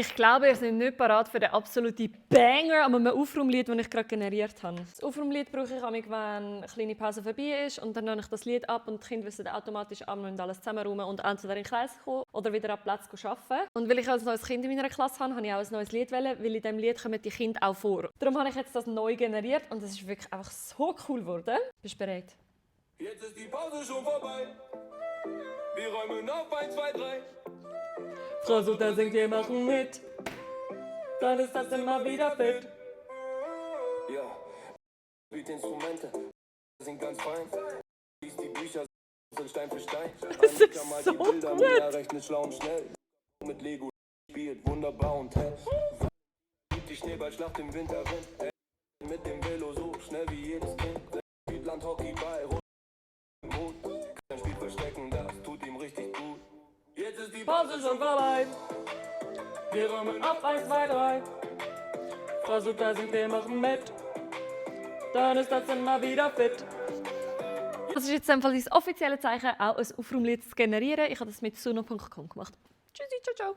Ich glaube, ihr seid nicht parat für den absoluten Banger an einem Aufraumlied, das ich gerade generiert habe. Das Aufraumlied brauche ich, wenn eine kleine Pause vorbei ist und dann nehme ich das Lied ab und die Kinder wissen automatisch an und alles zusammenräumen und entweder in den Kreis kommen oder wieder an Platz arbeiten. Und weil ich als neues Kind in meiner Klasse habe, habe ich auch ein neues Lied wählen, weil in diesem Lied kommen die Kinder auch vor. Darum habe ich jetzt das neu generiert und es ist wirklich einfach so cool geworden. Bist du bereit? Jetzt ist die Pause schon vorbei. Wir räumen auf 1, 2, 3. Frau Sutter singt, wir machen mit. Dann ist das immer wieder fit. Ja, spielt Instrumente, sind ganz fein. Liest die Bücher, sind Stein für Stein. Das ist so die Bilder, gut. Mia rechnet schlau und schnell. Mit Lego spielt wunderbar und hell. Die Schneeballschlacht im Winterwind. Mit dem Velo so schnell wie jedes Kind. Spielt Landhockeyball, rot im Mut. Kein Spiel verstecken, das tut ihm richtig gut. Jetzt ist die Pause schon vorbei. Wir räumen auf 1, 2, 3. Frau Sutter singt, wir machen mit. Dann ist das immer wieder fit. Das ist jetzt einfach das offizielle Zeichen, auch ein Aufraumlied zu generieren. Ich habe das mit suno.com gemacht. Tschüssi, ciao, ciao.